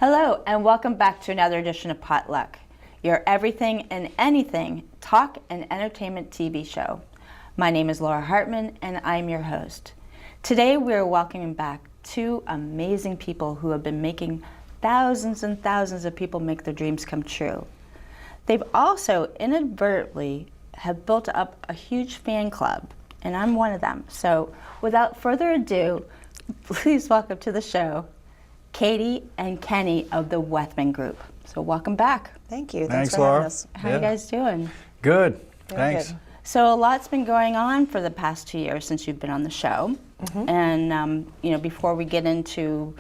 Hello, and welcome back to another edition of Potluck, your everything and anything talk and entertainment TV show. My name is Laura Hartman, and I'm your host. Today, we're welcoming back two amazing people who have been making thousands and thousands of people make their dreams come true. They've also inadvertently have built up a huge fan club, and I'm one of them. So, without further ado, please welcome to the show Katie and Kenny of the Wethman Group. So welcome back. Thank you. Thanks for Laura. having us. How are you guys doing? Good. Very Thanks. good. So a lot's been going on for the past 2 years since you've been on the show. And before we get into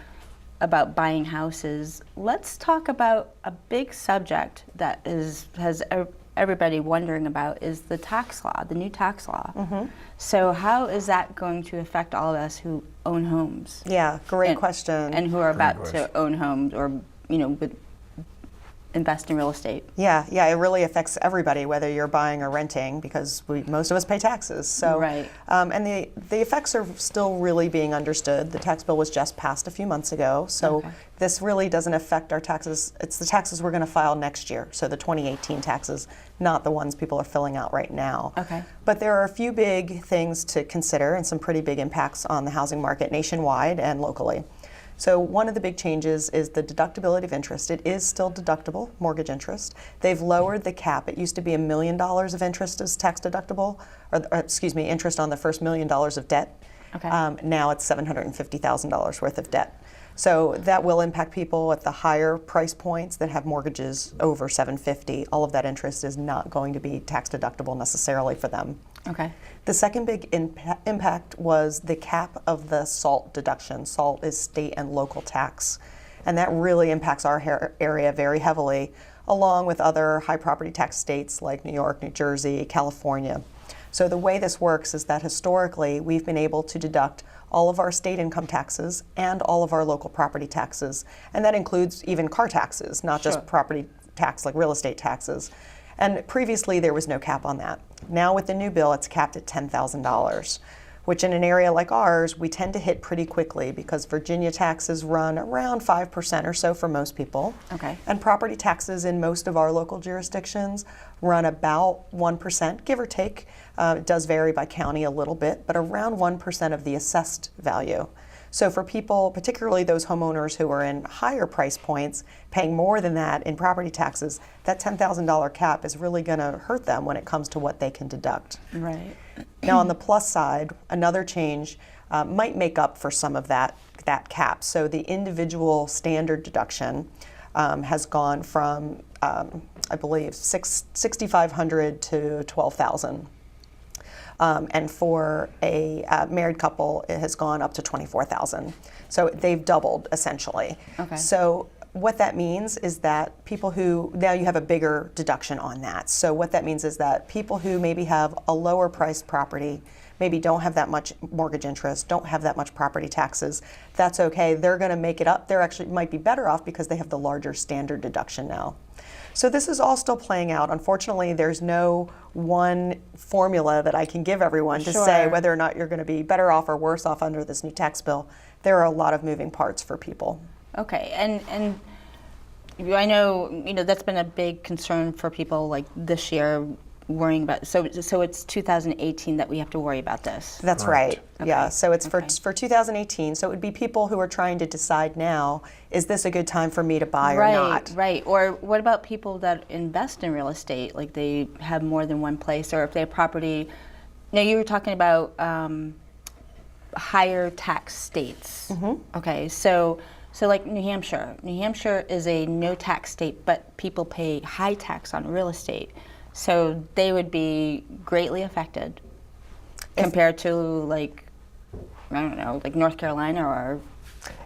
about buying houses, let's talk about a big subject that has everybody wondering about is the tax law, the new tax law. So how is that going to affect all of us who own homes? Yeah, great question. And who are about question. to own homes or, invest in real estate. Yeah, it really affects everybody, whether you're buying or renting, because most of us pay taxes. So, Right. And the effects are still really being understood. The tax bill was just passed a few months ago, so Okay. this really doesn't affect our taxes. It's the taxes we're going to file next year, so the 2018 taxes, not the ones people are filling out right now. Okay. But there are a few big things to consider and some pretty big impacts on the housing market nationwide and locally. So one of the big changes is the deductibility of interest. It is still deductible, mortgage interest. They've lowered the cap. It used to be $1 million of interest as tax deductible, interest on the first $1 million of debt. Okay. Now it's $750,000 worth of debt. So that will impact people at the higher price points that have mortgages over $750,000. All of that interest is not going to be tax deductible necessarily for them. Okay. The second big impact was the cap of the SALT deduction. SALT is state and local tax, and that really impacts our area very heavily, along with other high property tax states like New York, New Jersey, California. So the way this works is that historically we've been able to deduct all of our state income taxes and all of our local property taxes, and that includes even car taxes, not Sure. just property tax like real estate taxes. And previously there was no cap on that. Now with the new bill, it's capped at $10,000, which in an area like ours, we tend to hit pretty quickly because Virginia taxes run around 5% or so for most people. Okay. And property taxes in most of our local jurisdictions run about 1%, give or take. It does vary by county a little bit, but around 1% of the assessed value. So for people, particularly those homeowners who are in higher price points, paying more than that in property taxes, that $10,000 cap is really going to hurt them when it comes to what they can deduct. Right. Now on the plus side, another change might make up for some of that cap. So the individual standard deduction has gone from, I believe, $6,500 to $12,000. And for a married couple, it has gone up to $24,000. So they've doubled essentially. Okay. So what that means is that people who, now you have a bigger deduction on that. So what that means is that people who maybe have a lower priced property, maybe don't have that much mortgage interest, don't have that much property taxes, that's okay. They're going to make it up. They're actually might be better off because they have the larger standard deduction now. So this is all still playing out. Unfortunately, there's no one formula that I can give everyone to say Sure. whether or not you're going to be better off or worse off under this new tax bill. There are a lot of moving parts for people. Okay. And I know that's been a big concern for people like this year, worrying about. So it's 2018 that we have to worry about this. That's Correct. right. Okay. Yeah. So it's Okay. for 2018. So it would be people who are trying to decide now, is this a good time for me to buy or Right, not? right. Or what about people that invest in real estate, like they have more than one place, or if they have property? Now you were talking about higher tax states. Okay, so like New Hampshire. New Hampshire is a no tax state, but people pay high tax on real estate, so they would be greatly affected compared to like I don't know, like North Carolina or.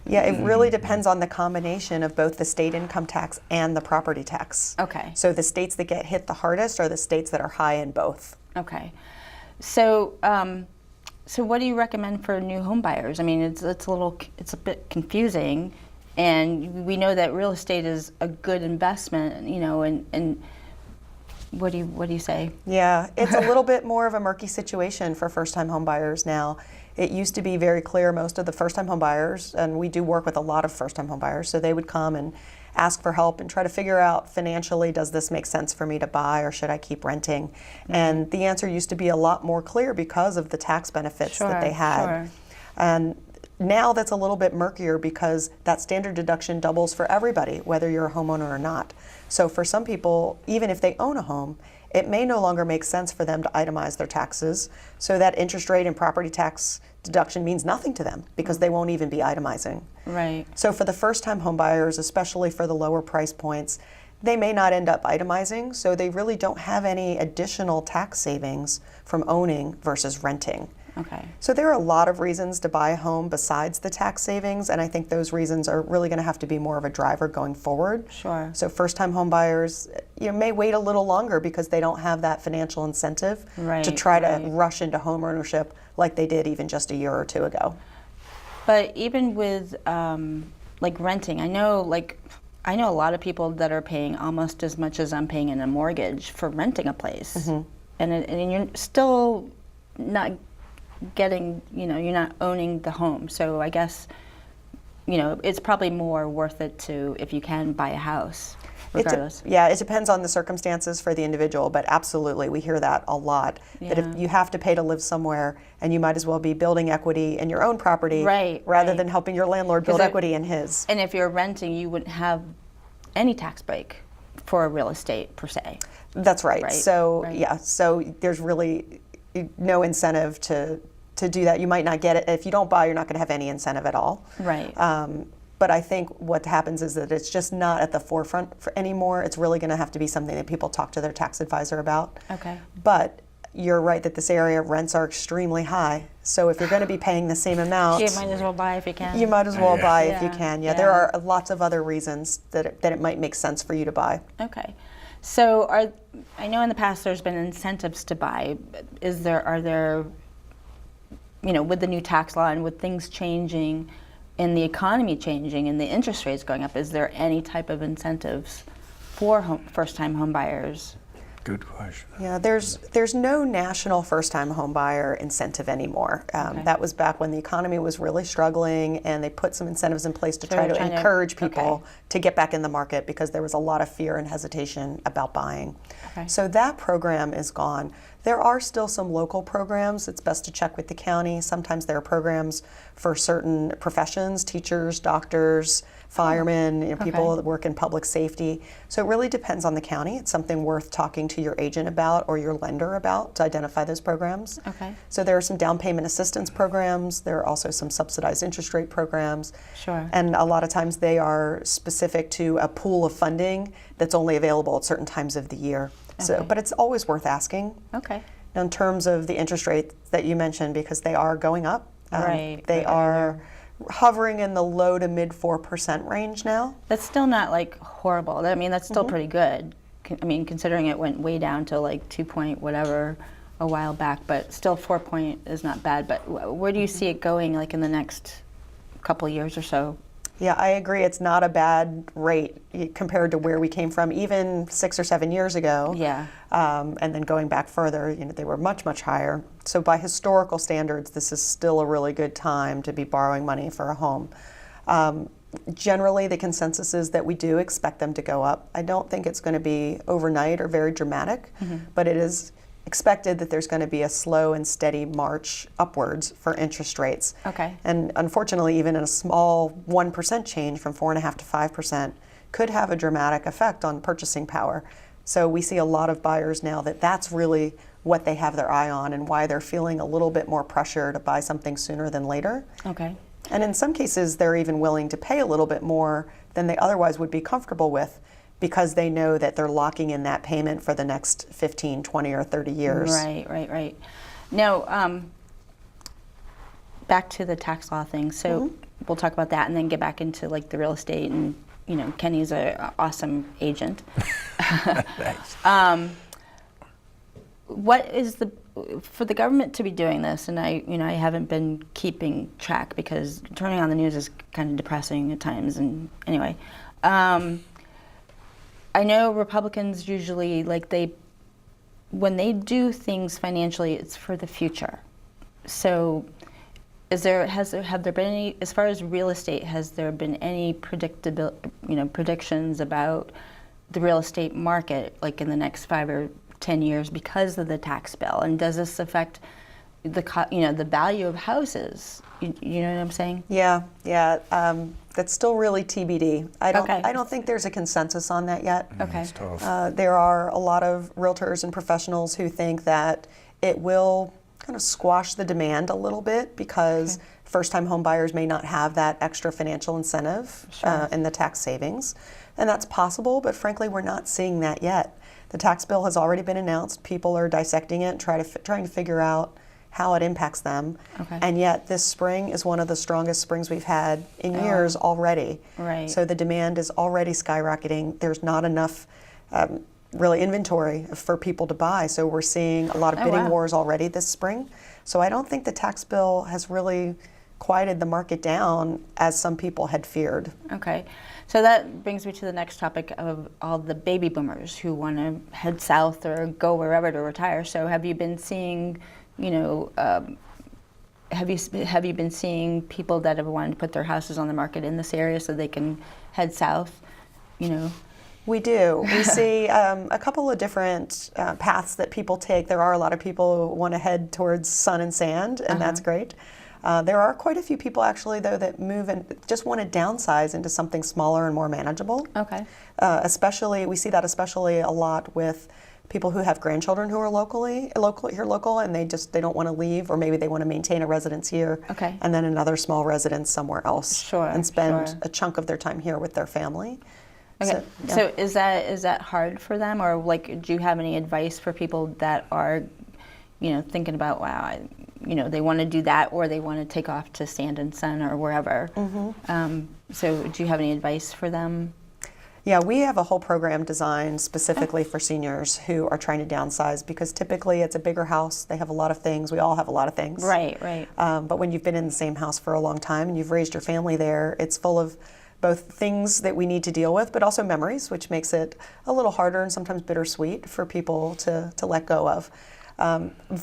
Yeah, it really depends on the combination of both the state income tax and the property tax. Okay. So the states that get hit the hardest are the states that are high in both. Okay, so so what do you recommend for new home buyers? I mean, it's a bit confusing, and we know that real estate is a good investment, and what do you say? Yeah, it's a little bit more of a murky situation for first-time home buyers now. It used to be very clear, most of the first-time home buyers, and we do work with a lot of first-time home buyers, so they would come and ask for help and try to figure out financially, does this make sense for me to buy or should I keep renting? And the answer used to be a lot more clear because of the tax benefits that they had. Sure. And now that's a little bit murkier because that standard deduction doubles for everybody, whether you're a homeowner or not. So for some people, even if they own a home, it may no longer make sense for them to itemize their taxes. So that interest rate and property tax deduction means nothing to them because they won't even be itemizing. Right. So for the first-time home buyers, especially for the lower price points, they may not end up itemizing, so they really don't have any additional tax savings from owning versus renting. Okay. So there are a lot of reasons to buy a home besides the tax savings, and I think those reasons are really going to have to be more of a driver going forward. Sure. So first-time home buyers, may wait a little longer because they don't have that financial incentive to try to rush into home ownership like they did even just a year or two ago. But even with like renting, I know a lot of people that are paying almost as much as I'm paying in a mortgage for renting a place, and you're still not getting, you're not owning the home. So I guess, it's probably more worth it to, if you can, buy a house, regardless. It depends on the circumstances for the individual, but absolutely, we hear that a lot. That if you have to pay to live somewhere, and you might as well be building equity in your own property rather than helping your landlord build equity in his. And if you're renting, you wouldn't have any tax break for a real estate per se. That's right. So so there's really no incentive to do that. You might not get it. If you don't buy, you're not going to have any incentive at all. Right. But I think what happens is that it's just not at the forefront anymore. It's really going to have to be something that people talk to their tax advisor about. Okay. But you're right that this area rents are extremely high. So if you're going to be paying the same amount, you might as well buy if you can. You might as well buy if you can. There are lots of other reasons that it might make sense for you to buy. Okay. So I know in the past there's been incentives to buy. Are there, with the new tax law and with things changing and the economy changing and the interest rates going up, is there any type of incentives for first-time home buyers? Good question. Yeah, there's no national first-time home buyer incentive anymore. That was back when the economy was really struggling, and they put some incentives in place to try to encourage people to get back in the market because there was a lot of fear and hesitation about buying. Okay. So that program is gone. There are still some local programs. It's best to check with the county. Sometimes there are programs for certain professions, teachers, doctors, firemen, people that work in public safety. So it really depends on the county. It's something worth talking to your agent about or your lender about to identify those programs. Okay. So there are some down payment assistance programs. There are also some subsidized interest rate programs. Sure. And a lot of times they are specific to a pool of funding that's only available at certain times of the year. So, but it's always worth asking. Okay. Now, in terms of the interest rate that you mentioned, because they are going up. They are hovering in the low to mid 4% range now. That's still not horrible. I mean, that's still pretty good. I mean, considering it went way down to 2 point whatever a while back, but still 4 point is not bad. But where do you see it going in the next couple of years or so? Yeah, I agree. It's not a bad rate compared to where we came from even 6 or 7 years ago. Yeah. And then going back further, they were much, much higher. So by historical standards, this is still a really good time to be borrowing money for a home. Generally, the consensus is that we do expect them to go up. I don't think it's going to be overnight or very dramatic, but it is expected that there's going to be a slow and steady march upwards for interest rates. Okay. And unfortunately, even a small 1% change from 4.5% to 5% could have a dramatic effect on purchasing power. So we see a lot of buyers now that's really what they have their eye on and why they're feeling a little bit more pressure to buy something sooner than later. Okay. And in some cases, they're even willing to pay a little bit more than they otherwise would be comfortable with because they know that they're locking in that payment for the next 15, 20, or 30 years. Right. Now, back to the tax law thing. So we'll talk about that and then get back into the real estate. And, Kenny's an awesome agent. Thanks. What is for the government to be doing this, and I haven't been keeping track because turning on the news is kind of depressing at times. And anyway, I know Republicans usually when they do things financially, it's for the future. So Have there been any, as far as real estate, has there been any predictions about the real estate market, like in the next 5 or 10 years, because of the tax bill? And does this affect the value of houses? You know what I'm saying? Yeah. That's still really TBD. I Okay. don't think there's a consensus on that yet. Okay. It's tough. There are a lot of realtors and professionals who think that it will kind of squash the demand a little bit because first-time home buyers may not have that extra financial incentive in the tax savings. And that's possible, but frankly, we're not seeing that yet. The tax bill has already been announced. People are dissecting it and trying to figure out how it impacts them. Okay. And yet this spring is one of the strongest springs we've had in years already. Right. So the demand is already skyrocketing. There's not enough really inventory for people to buy. So we're seeing a lot of bidding wars already this spring. So I don't think the tax bill has really quieted the market down as some people had feared. Okay. So that brings me to the next topic of all the baby boomers who want to head south or go wherever to retire. So have you been seeing, have you been seeing people that have wanted to put their houses on the market in this area so they can head south? We do. We see a couple of different paths that people take. There are a lot of people who want to head towards sun and sand, and that's great. There are quite a few people actually, though, that move and just want to downsize into something smaller and more manageable. Okay. We see that especially a lot with people who have grandchildren who are local, and they don't want to leave, or maybe they want to maintain a residence here, and then another small residence somewhere else, and spend a chunk of their time here with their family. Okay. So is that hard for them, or do you have any advice for people that are, thinking about they want to do that, or they want to take off to sand and sun or wherever? So do you have any advice for them? Yeah, we have a whole program designed specifically for seniors who are trying to downsize, because typically it's a bigger house. They have a lot of things. We all have a lot of things. Right. But when you've been in the same house for a long time and you've raised your family there, it's full of both things that we need to deal with, but also memories, which makes it a little harder and sometimes bittersweet for people to let go of.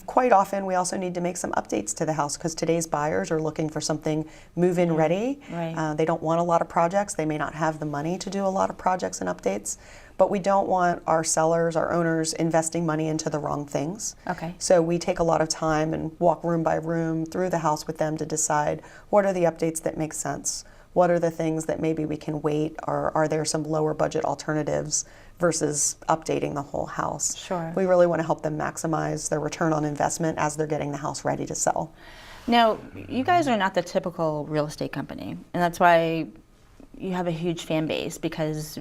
Quite often, we also need to make some updates to the house, because today's buyers are looking for something move-in ready. Right. They don't want a lot of projects. They may not have the money to do a lot of projects and updates, but we don't want our sellers, our owners, investing money into the wrong things. Okay. So we take a lot of time and walk room by room through the house with them to decide what are the updates that make sense. What are the things that maybe we can wait, or are there some lower budget alternatives versus updating the whole house? Sure. We really want to help them maximize their return on investment as they're getting the house ready to sell. Now, you guys are not the typical real estate company, and that's why you have a huge fan base, because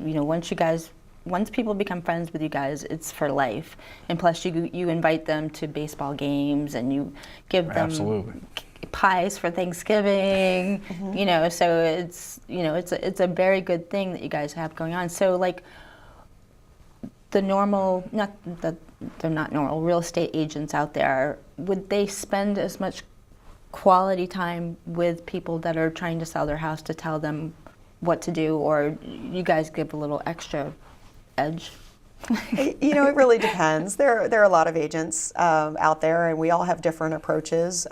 once people become friends with you guys, it's for life. And plus you invite them to baseball games, and you give them pies for Thanksgiving, so it's a very good thing that you guys have going on. So the normal, not that they're not normal, real estate agents out there, would they spend as much quality time with people that are trying to sell their house to tell them what to do, or you guys give a little extra edge? It really depends. There are a lot of agents out there, and we all have different approaches.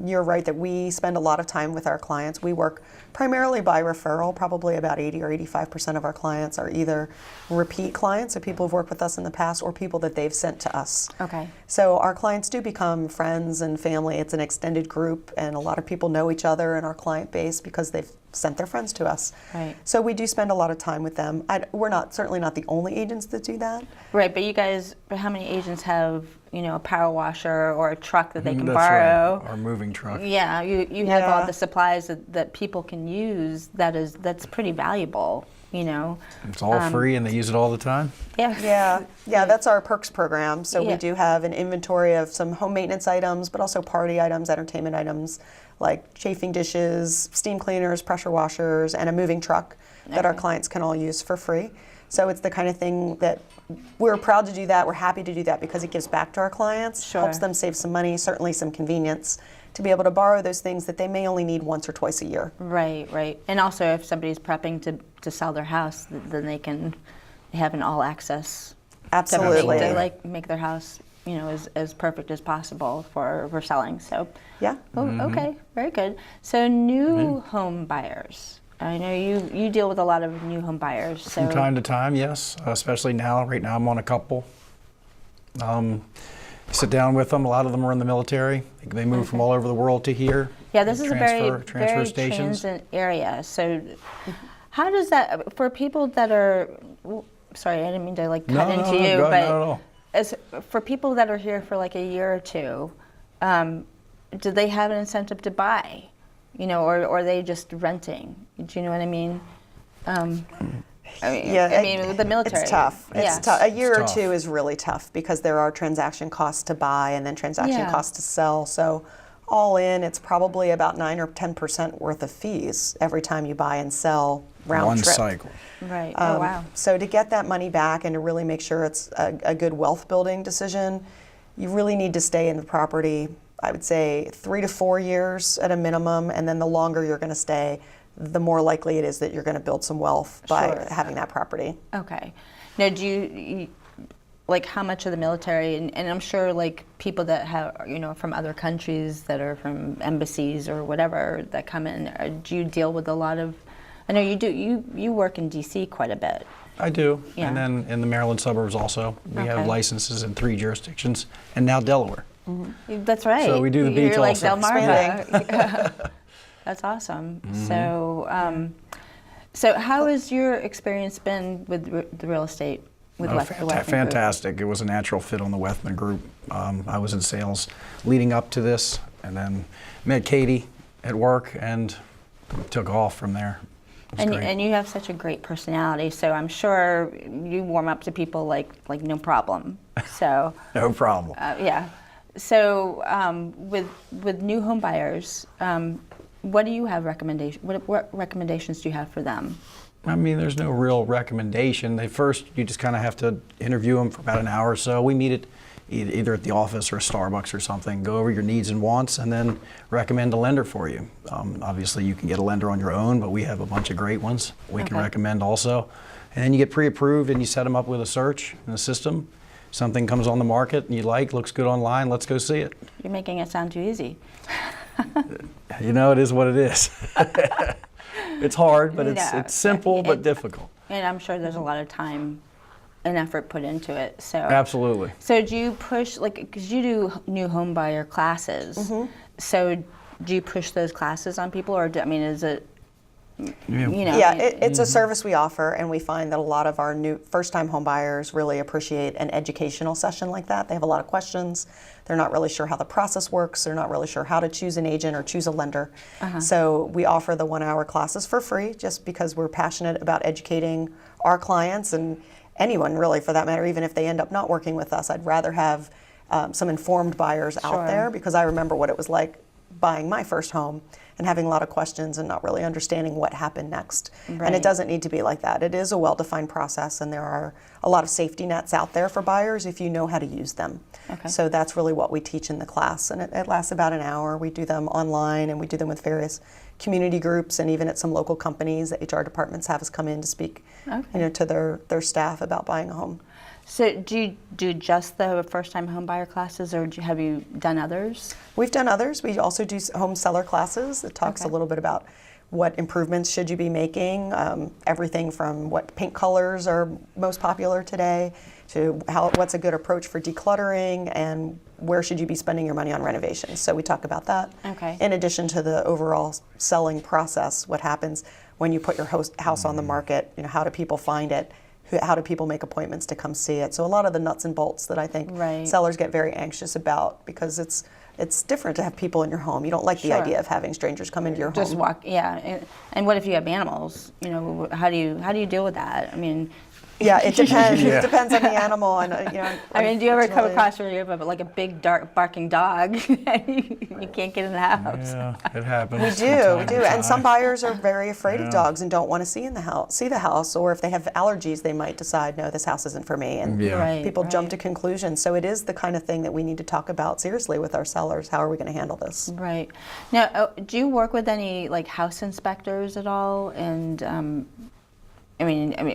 You're right that we spend a lot of time with our clients. We work primarily by referral. Probably about 80 or 85% of our clients are either repeat clients, so people who've worked with us in the past, or people that they've sent to us. Okay. So our clients do become friends and family. It's an extended group, and a lot of people know each other in our client base because they've sent their friends to us. Right. So we do spend a lot of time with them. We're certainly not the only agents that do that. Right, but how many agents have a power washer or a truck that they can That's borrow? right. Our moving truck. Yeah, you have all the supplies that people can use. That's pretty valuable. It's all free, and they use it all the time. Yeah, that's our perks program. So we do have an inventory of some home maintenance items, but also party items, entertainment items, like chafing dishes, steam cleaners, pressure washers, and a moving truck that our clients can all use for free. So it's the kind of thing that we're proud to do that. We're happy to do that because it gives back to our clients, helps them save some money, certainly some convenience, to be able to borrow those things that they may only need once or twice a year. Right. And also, if somebody's prepping to sell their house, then they have an all access. Absolutely. To make their house as perfect as possible for selling. So Yeah. oh, okay, very good. So new home buyers. I know you deal with a lot of new home buyers. So From time to time, yes, especially now. Right now, I'm on a couple. Sit down with them. A lot of them are in the military. They move from all over the world to here. yeah, this is a transfer very stations. transient area. So how does that for people that are? Well, sorry, I didn't mean to cut No, into no, you, no, but not at all. as for people that are here for like a year or two, do they have an incentive to buy? Or are they just renting? Do you know what I mean? With the military. It's tough. It's Yeah. tough. A year or tough. two is really tough because there are transaction costs to buy and then transaction Yeah. costs to sell. So all in, it's probably about 9 or 10% worth of fees every time you buy and sell round One trip. cycle. Right. Oh wow. So to get that money back and to really make sure it's a good wealth building decision, you really need to stay in the property, I would say 3 to 4 years at a minimum, and then the longer you're going to stay, the more likely it is that you're going to build some wealth by Sure. having that property. Okay. Now, do you how much of the military, and I'm sure people that have, from other countries that are from embassies or whatever that come in, do you deal with a lot of, I know you do, you work in DC quite a bit. I do. Yeah. And then in the Maryland suburbs also. We Okay. have licenses in 3 jurisdictions and now Delaware. That's right. So we do the beach You're like also. Del Mar. That's awesome. So how has your experience been with the real estate with the Wethman Group? Fantastic. It was a natural fit on the Wethman Group. I was in sales leading up to this and then met Katie at work and took off from there. It was great. And you have such a great personality, so I'm sure you warm up to people like no problem. So No problem. yeah. So with new home buyers, what do you have what recommendations do you have for them? I mean, there's no real recommendation. You just kind of have to interview them for about an hour or so. We meet at either at the office or Starbucks or something, go over your needs and wants, and then recommend a lender for you. Obviously, you can get a lender on your own, but we have a bunch of great ones we can recommend also. And then you get pre-approved and you set them up with a search in the system. Something comes on the market and you looks good online, let's go see it. You're making it sound too easy. It is what it is. It's hard, but No, it's simple but difficult. And I'm sure there's a lot of time and effort put into it. So Absolutely. So do you push, because you do new home buyer classes, so do you push those classes on people, or is it, Yeah, it's a service we offer, and we find that a lot of our new first-time home buyers really appreciate an educational session like that. They have a lot of questions. They're not really sure how the process works. They're not really sure how to choose an agent or choose a lender. So we offer the 1-hour classes for free just because we're passionate about educating our clients and anyone really for that matter, even if they end up not working with us. I'd rather have some informed buyers out there, because I remember what it was like buying my first home and having a lot of questions and not really understanding what happened next. And it doesn't need to be like that. It is a well-defined process, and there are a lot of safety nets out there for buyers if you know how to use them. So that's really what we teach in the class, and it lasts about an hour. We do them online, and we do them with various community groups, and even at some local companies. The HR departments have us come in to speak to their staff about buying a home. So do you do just the first-time home buyer classes, or have you done others? We've done others. We also do home seller classes that talks a little bit about what improvements should you be making, everything from what paint colors are most popular today to what's a good approach for decluttering and where should you be spending your money on renovations. So we talk about that. In addition to the overall selling process, what happens when you put your house on the market, how do people find it? How do people make appointments to come see it? So a lot of the nuts and bolts that I think sellers get very anxious about, because it's different to have people in your home. You don't like the idea of having strangers come into your home. Just walk, and what if you have animals? How do you deal with that? Yeah, it depends. It depends on the animal, and do you ever come across where you have a big, dark, barking dog? You can't get in the house. Yeah, it happens. We do, and some buyers are very afraid of dogs and don't want to see the house, or if they have allergies, they might decide, no, this house isn't for me, and people jump to conclusions. So it is the kind of thing that we need to talk about seriously with our sellers. How are we going to handle this? Right. Now, do you work with any house inspectors at all? And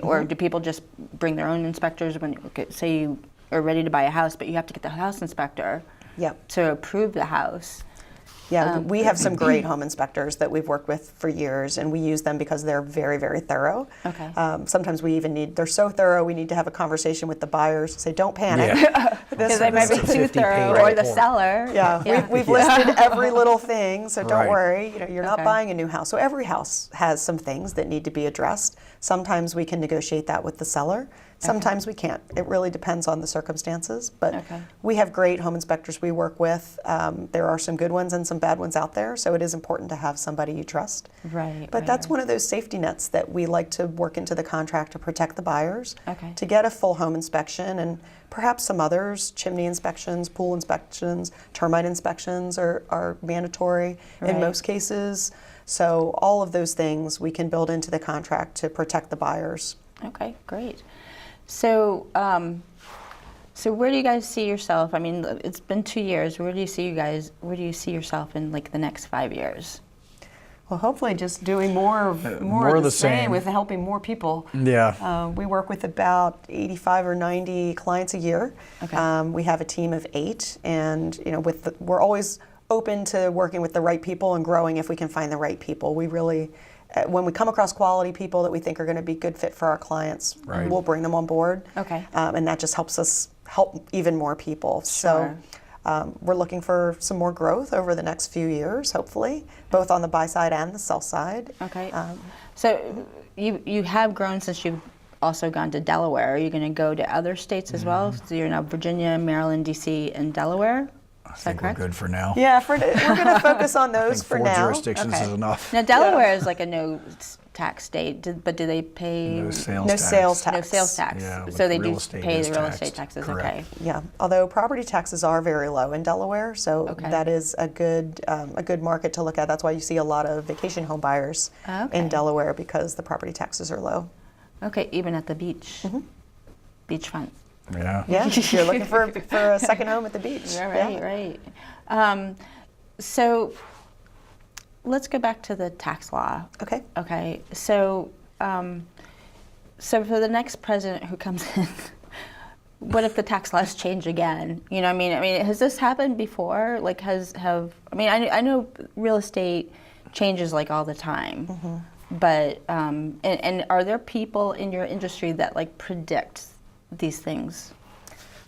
or do people just bring their own inspectors when, say, or ready to buy a house, but you have to get the house inspector Yep. to approve the house. Yeah, we have some great home inspectors that we've worked with for years, and we use them because they're very, very thorough. Okay. Sometimes we even they're so thorough, we need to have a conversation with the buyers, say, don't panic. Yeah. Because they might be That's a too 50-page thorough, or the report. seller. Yeah, we've listed every little thing, so don't Right. worry. You're not Okay. buying a new house. So every house has some things that need to be addressed. Sometimes we can negotiate that with the seller. Sometimes we can't. It really depends on the circumstances. But Okay. we have great home inspectors we work with. There are some good ones and some bad ones out there, so it is important to have somebody you trust. Right. But right, that's right. one of those safety nets that we like to work into the contract to protect the buyers. Okay. To get a full home inspection, and perhaps some others, chimney inspections, pool inspections, termite inspections are mandatory in Right. most cases. So all of those things we can build into the contract to protect the buyers. Okay, great. So, so where do you guys see yourself? I mean, it's been 2 years. Where do you see yourself in like the next 5 years? Well, hopefully just doing more of the same with helping more people. Yeah. We work with about 85 or 90 clients a year. Okay. We have a team of 8, and we're always open to working with the right people and growing if we can find the right people. We really, when we come across quality people that we think are going to be good fit for our clients, Right. we'll bring them on board. Okay. And that just helps us help even more people. Sure. So we're looking for some more growth over the next few years, hopefully, both on the buy side and the sell side. Okay. So you have grown since you've also gone to Delaware. Are you going to go to other states as well? So you're now Virginia, Maryland, D.C., and Delaware? I Is that think we're correct? good for now. Yeah, we're going to focus on I those think for 4 now. jurisdictions Okay. is enough. Now Delaware is like a no tax state, but do they pay No sales No tax. sales tax. no sales tax? Yeah, So but they real do estate pay is the real taxed. estate taxes. Correct. Okay. Yeah, although property taxes are very low in Delaware, so Okay. that is a good market to look at. That's why you see a lot of vacation home buyers Okay. in Delaware, because the property taxes are low. Okay, even at the beach, Mm-hmm. beachfront. Yeah. Yeah, if you're looking for a second home at the beach. Yeah, right, right. So let's go back to the tax law. Okay. Okay, so so for the next president who comes in, what if the tax laws change again? You know, I mean, has this happened before? Like, I know real estate changes like all the time, but and are there people in your industry that like predict these things?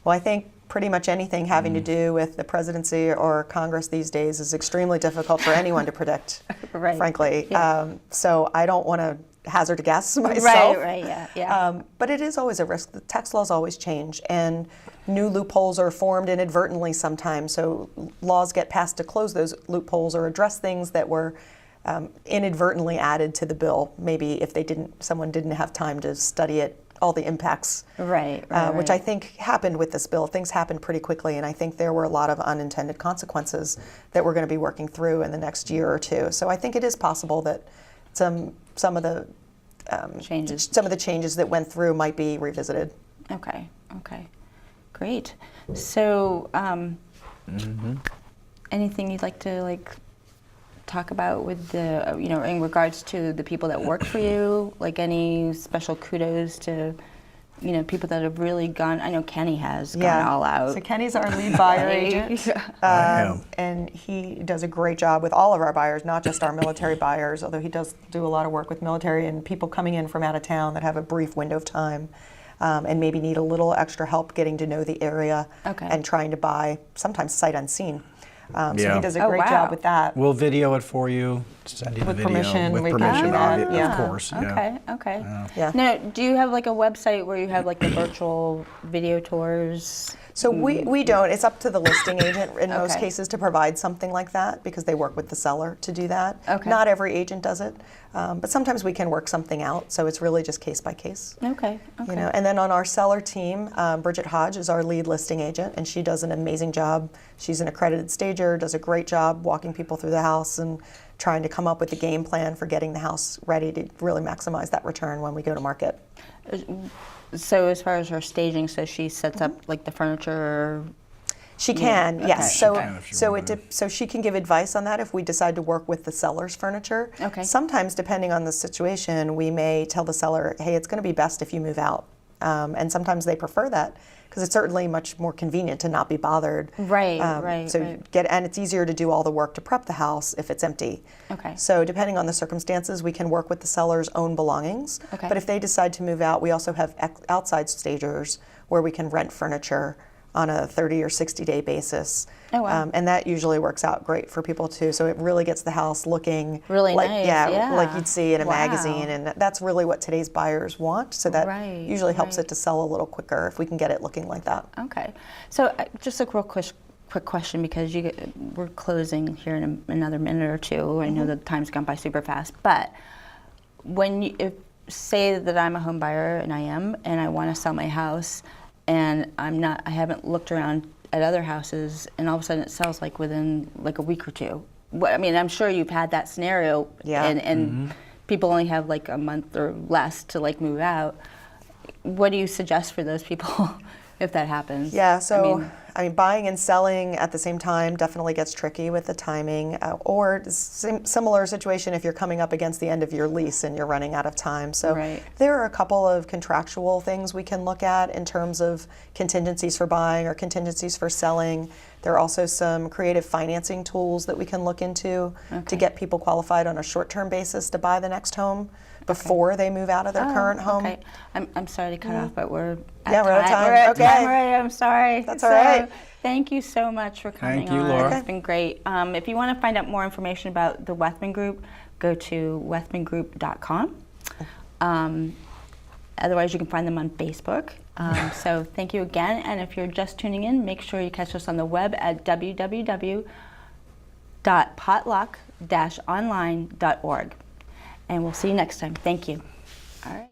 Well, I think pretty much anything having to do with the presidency or Congress these days is extremely difficult for anyone to predict, Right. frankly. Yeah. So I don't want to hazard a guess myself. Right, yeah. But it is always a risk. The tax laws always change, and new loopholes are formed inadvertently sometimes. So laws get passed to close those loopholes or address things that were inadvertently added to the bill. Maybe if someone didn't have time to study it, all the impacts. Right, Which I think happened with this bill. Things happened pretty quickly, and I think there were a lot of unintended consequences that we're going to be working through in the next year or two. So I think it is possible that some of the changes that went through might be revisited. Okay, great. So, anything you'd like to talk about with the in regards to the people that work for you? Like any special kudos to people that have really gone. I know Kenny has gone all out. So Kenny's our lead buyer agent, I am. and he does a great job with all of our buyers, not just our military buyers, although he does do a lot of work with military and people coming in from out of town that have a brief window of time and maybe need a little extra help getting to know the area and trying to buy, sometimes sight unseen. So he does a great job with that. We'll video it for you, send you the With video. permission, With we can permission, do that, of yeah. course. Yeah. Okay. Yeah. Now, do you have like a website where you have like the virtual video tours? So we don't. It's up to the listing agent in most Okay. cases to provide something like that, because they work with the seller to do that. Okay. Not every agent does it, but sometimes we can work something out. So it's really just case by case. Okay. And then on our seller team, Bridget Hodge is our lead listing agent, and she does an amazing job. She's an accredited stager, does a great job walking people through the house and trying to come up with a game plan for getting the house ready to really maximize that return when we go to market. So as far as her staging, so she sets up like the furniture. She can, okay. yes. She So, can if you so want so she can give advice on that if we decide to work with the seller's furniture. Okay. Sometimes, depending on the situation, we may tell the seller, "Hey, it's going to be best if you move out And sometimes they prefer that because it's certainly much more convenient to not be bothered. Right, And it's easier to do all the work to prep the house if it's empty. Okay. So depending on the circumstances, we can work with the seller's own belongings. Okay. But if they decide to move out, we also have outside stagers where we can rent furniture on a 30 or 60-day basis. Oh, wow. And that usually works out great for people too. So it really gets the house looking really like, nice. like you'd see in a Wow. magazine. And that's really what today's buyers want. So that Right, usually helps right. it to sell a little quicker if we can get it looking like that. Okay. So just a real quick question, because we're closing here in another minute or two. I know the time's gone by super fast, but say that I'm a home buyer, and I want to sell my house, and I haven't looked around at other houses, and all of a sudden it sells like within like a week or two. I mean, I'm sure you've had that scenario, Yeah. and people only have like a month or less to like move out. What do you suggest for those people if that happens? Yeah, so I mean, buying and selling at the same time definitely gets tricky with the timing, or similar situation if you're coming up against the end of your lease and you're running out of time. So Right. there are a couple of contractual things we can look at in terms of contingencies for buying or contingencies for selling. There are also some creative financing tools that we can look into to get people qualified on a short-term basis to buy the next home before they move out of their current home. Okay. I'm sorry to cut off, but we're at Yeah, we're out of time. We're at Okay. time already. I'm sorry. That's all right. Thank you so much for coming Thank you, on. Laura. It's been great. If you want to find out more information about the Wethman Group, go to wethmangroup.com. Otherwise, you can find them on Facebook. So thank you again. And if you're just tuning in, make sure you catch us on the web at www.potluck-online.org. And we'll see you next time. Thank you. All right.